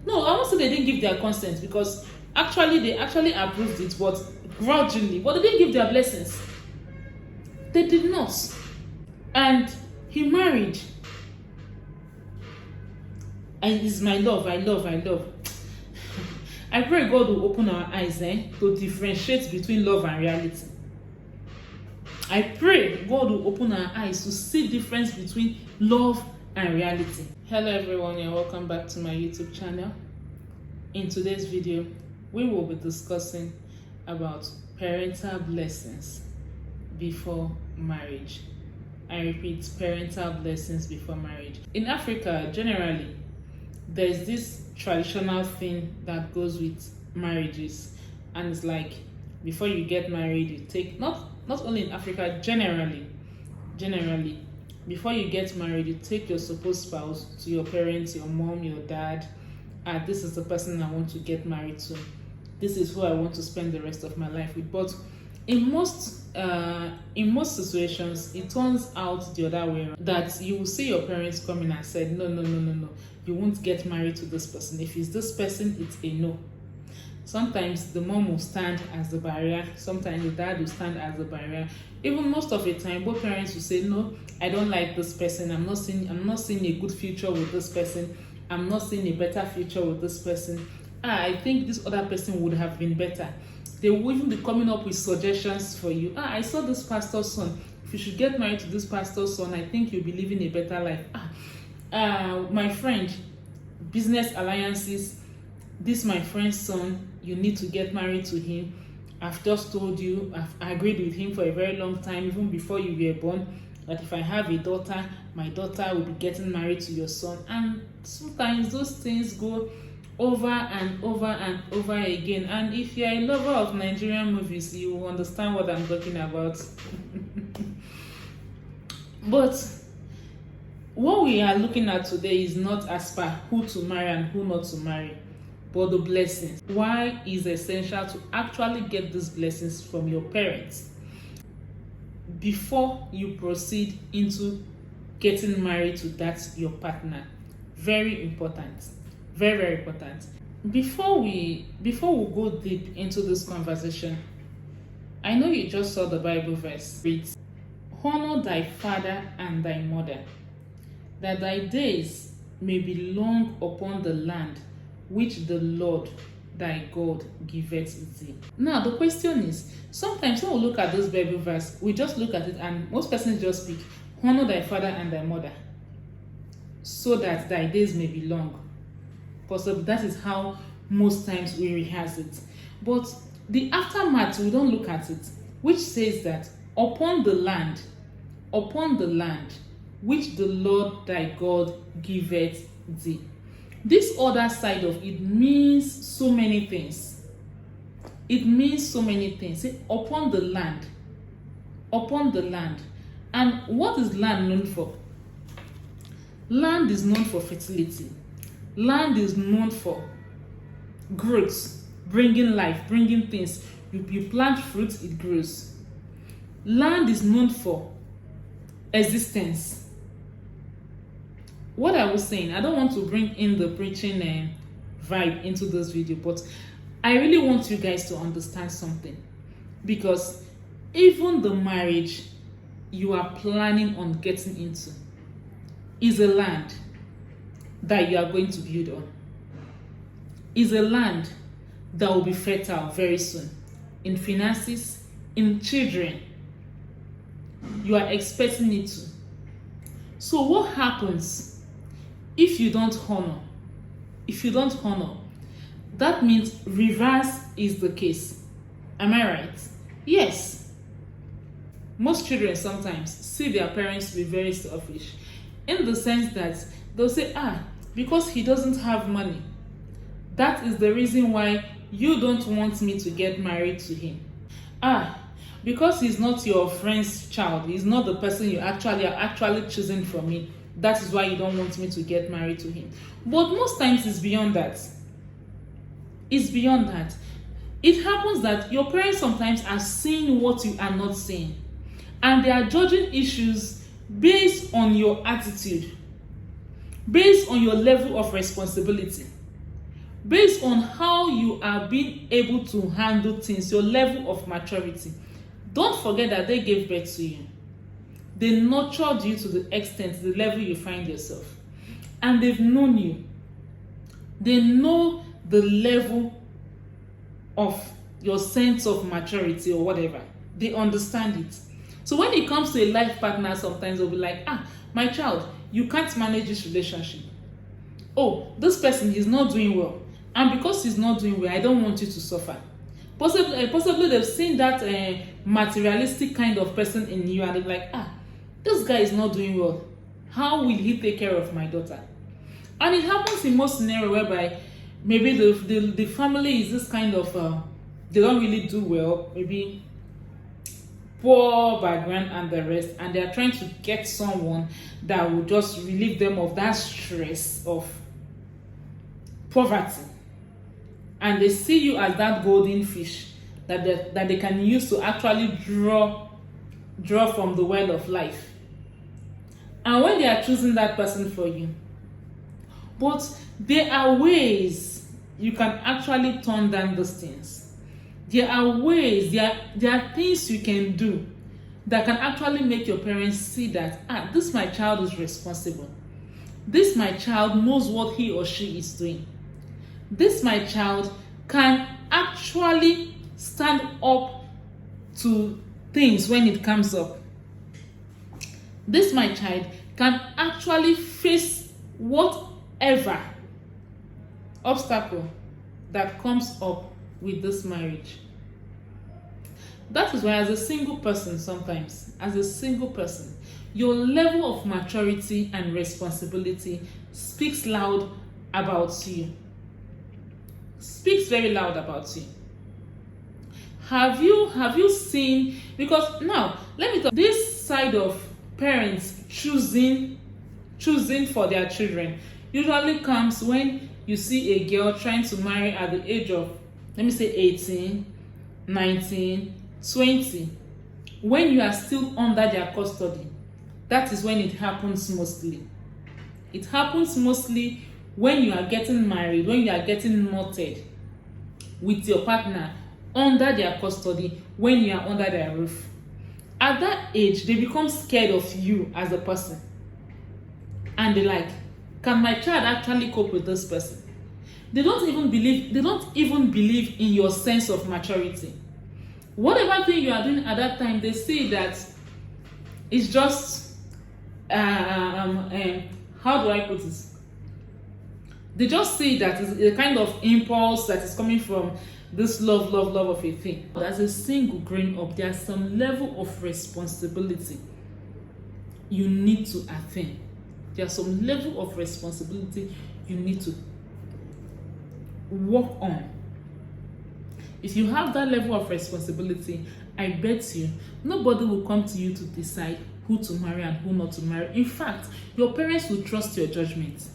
No, I won't say they didn't give their consent, because actually they actually approved it, but grudgingly. But they didn't give their blessings. They did not. And he married. And it's my love, I love. I pray God will open our eyes to differentiate between love and reality. I pray God will open our eyes to see difference between love and reality. Hello everyone, and welcome back to my YouTube channel. In today's video, we will be discussing about parental blessings before marriage. I repeat, parental blessings before marriage. In Africa, generally, there's this traditional thing that goes with marriages, and it's like before you get married, you take not only in Africa, generally, before you get married, you take your supposed spouse to your parents, your mom, your dad. This is the person I want to get married to. This is who I want to spend the rest of my life with. But in most situations, it turns out the other way around, that you will see your parents come in and say, no, you won't get married to this person. If it's this person, it's a no. Sometimes the mom will stand as the barrier, sometimes the dad will stand as the barrier. Even most of the time, both parents will say, no, I don't like this person, I'm not seeing a good future with this person, I'm not seeing a better future with this person. I think this other person would have been better. They will even be coming up with suggestions for you. I saw this pastor's son. If you should get married to this pastor's son, I think you'll be living a better life. My friend, business alliances, this my friend's son, you need to get married to him. I've just told you, I've agreed with him for a very long time, even before you were born, that if I have a daughter, my daughter will be getting married to your son. And sometimes those things go over and over and over again. And if you're a lover of Nigerian movies, you will understand what I'm talking about. But what we are looking at today is not as per who to marry and who not to marry, but the blessings. Why is essential to actually get these blessings from your parents before you proceed into getting married to that your partner. Very important. Very important. Before we go deep into this conversation, I know you just saw the Bible verse. Reads, honor thy father and thy mother, that thy days may be long upon the land which the Lord thy God giveth thee. Now the question is, sometimes when we look at this Bible verse, we just look at it and most persons just speak, honor thy father and thy mother, so that thy days may be long. Possibly that is how most times we rehearse it. But the aftermath, we don't look at it, which says that upon the land which the Lord thy God giveth thee. This other side of it means so many things. It means so many things. Say, upon the land. And what is land known for? Land is known for fertility. Land is known for growth, bringing life, bringing things. You plant fruit, it grows. Land is known for existence. What I was saying, I don't want to bring in the preaching vibe into this video, but I really want you guys to understand something, because even the marriage you are planning on getting into is a land that you are going to build on. Is a land that will be fertile very soon in finances, in children. You are expecting it to. So what happens if you don't honor? That means reverse is the case. Am I right? Yes. Most children sometimes see their parents to be very selfish, in the sense that they'll say, because he doesn't have money, that is the reason why you don't want me to get married to him. Because he's not your friend's child, he's not the person you are actually choosing for me, that is why you don't want me to get married to him. But most times it's beyond that. It happens that your parents sometimes are seeing what you are not seeing, and they are judging issues based on your attitude, based on your level of responsibility, based on how you are being able to handle things, your level of maturity. Don't forget that they gave birth to you. They nurtured you to the extent, the level you find yourself. And they've known you. They know the level of your sense of maturity or whatever. They understand it. So when it comes to a life partner, sometimes they'll be like, my child, you can't manage this relationship. Oh, this person is not doing well. And because he's not doing well, I don't want you to suffer. Possibly they've seen that materialistic kind of person in you, and they're like, this guy is not doing well. How will he take care of my daughter? And it happens in most scenarios whereby maybe the family is this kind of, they don't really do well, maybe poor background and the rest, and they're trying to get someone that will just relieve them of that stress of poverty. And they see you as that golden fish that they can use to actually draw from the well of life. And when they are choosing that person for you, but there are ways you can actually turn down those things. There are ways, there are things you can do that can actually make your parents see that, this my child is responsible. This my child knows what he or she is doing. This my child can actually stand up to things when it comes up. This my child can actually face whatever obstacle that comes up with this marriage. That is why, as a single person, your level of maturity and responsibility speaks loud about you. Speaks very loud about you. Have you seen, because now let me talk, this side of parents choosing for their children usually comes when you see a girl trying to marry at the age of, let me say 18, 19, 20, when you are still under their custody. That is when it happens mostly. It happens mostly when you are getting married, when you are getting knotted with your partner under their custody, when you are under their roof. At that age, they become scared of you as a person. And they're like, can my child actually cope with this person? They don't even believe in your sense of maturity. Whatever thing you are doing at that time, they see that it's just how do I put it? They just see that it's a kind of impulse that is coming from this love of a thing. But as a single growing up, there's some level of responsibility you need to attain. There's some level of responsibility you need to work on. If you have that level of responsibility, I bet you nobody will come to you to decide who to marry and who not to marry. In fact, your parents will trust your judgment.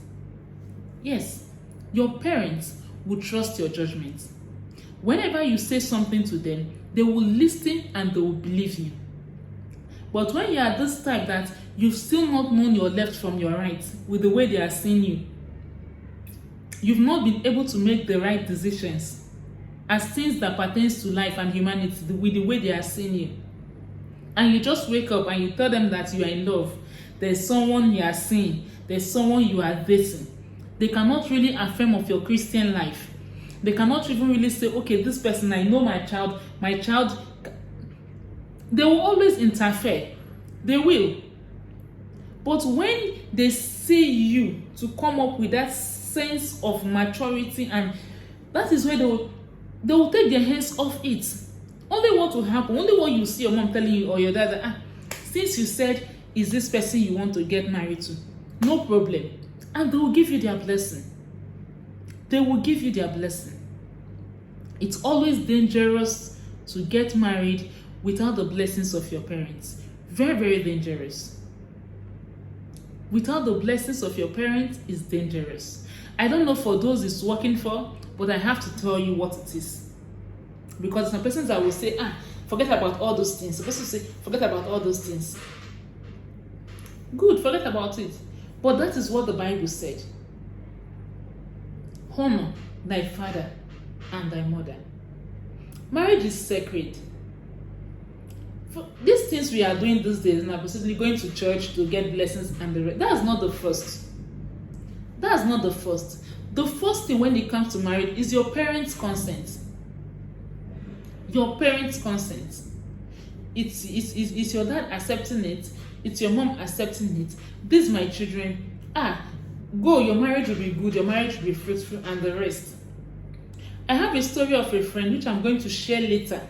Yes, your parents will trust your judgment. Whenever you say something to them, they will listen and they will believe you. But when you are this type that you've still not known your left from your right with the way they are seeing you, you've not been able to make the right decisions as things that pertains to life and humanity with the way they are seeing you, and you just wake up and you tell them that you are in love, there's someone you are seeing, there's someone you are dating, they cannot really affirm of your Christian life. They cannot even really say, okay, this person, I know my child, they will always interfere. They will. But when they see you to come up with that sense of maturity, and that is where they will take their hands off it. Only what will happen, only what you see your mom telling you or your dad that, since you said, is this person you want to get married to? No problem. And they will give you their blessing. They will give you their blessing. It's always dangerous to get married without the blessings of your parents. Very, very dangerous. Without the blessings of your parents is dangerous. I don't know for those it's working for, but I have to tell you what it is. Because some persons that will say, forget about all those things. The person will say, forget about all those things. Good, forget about it. But that is what the Bible said. Honor thy father and thy mother. Marriage is sacred. For these things we are doing these days now, possibly going to church to get blessings and the rest, that's not the first. That's not the first. The first thing when it comes to marriage is your parents' consent. Your parents' consent. It's your dad accepting it. It's your mom accepting it. These my children. Go, your marriage will be good, your marriage will be fruitful, and the rest. I have a story of a friend which I'm going to share later.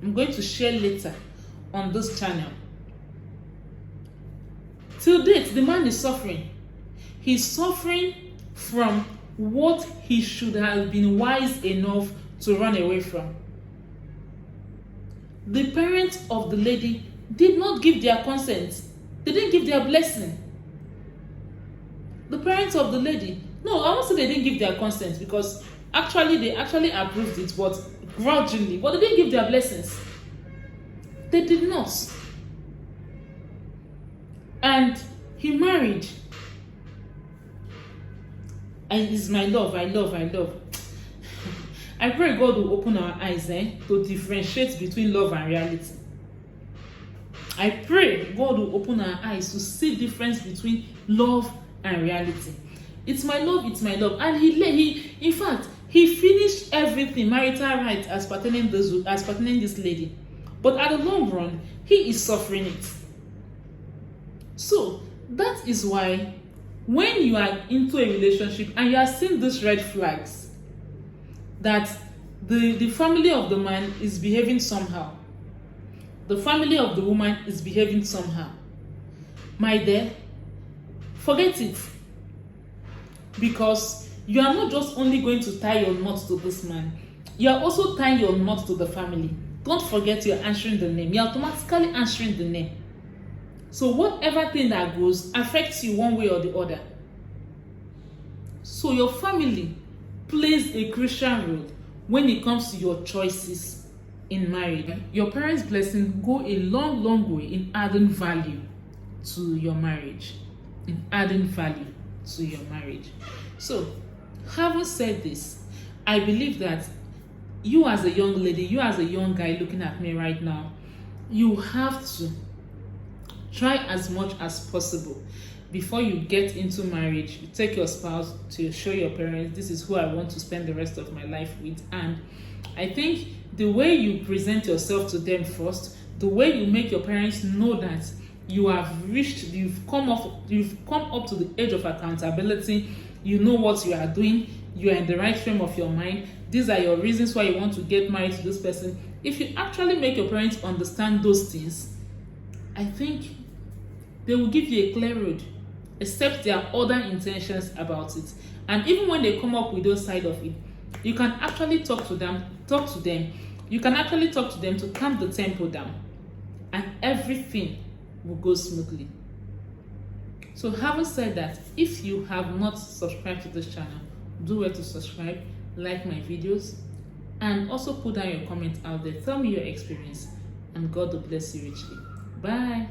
I'm going to share later on this channel. Till date, the man is suffering. He's suffering from what he should have been wise enough to run away from. The parents of the lady did not give their consent. They didn't give their blessing. The parents of the lady, no, I won't say they didn't give their consent, because they actually approved it, but grudgingly. But they didn't give their blessings. They did not. And he married. And it's my love, I love. I pray God will open our eyes to differentiate between love and reality. I pray God will open our eyes to see difference between love and reality. It's my love. And he in fact, he finished everything, marital rights as pertaining this lady. But at the long run, he is suffering it. So that is why when you are into a relationship and you are seeing these red flags, that the family of the man is behaving somehow, the family of the woman is behaving somehow, my dear, forget it. Because you are not just only going to tie your knot to this man, you are also tying your knot to the family. Don't forget you're answering the name. You're automatically answering the name. So whatever thing that goes affects you one way or the other. So your family plays a crucial role when it comes to your choices in marriage. Your parents' blessing go a long way in adding value to your marriage. So, having said this, I believe that you as a young lady, you as a young guy looking at me right now, you have to try as much as possible before you get into marriage. You take your spouse to show your parents, this is who I want to spend the rest of my life with. And I think the way you present yourself to them first, the way you make your parents know that you have reached, you've come up to the age of accountability, you know what you are doing, you are in the right frame of your mind, these are your reasons why you want to get married to this person. If you actually make your parents understand those things, I think they will give you a clear road, except there are other intentions about it. And even when they come up with those side of it, you can actually talk to them. You can actually talk to them to calm the tempo down, and everything will go smoothly. So having said that, if you have not subscribed to this channel, do well to subscribe, like my videos, and also put down your comments out there. Tell me your experience, and God will bless you richly. Bye.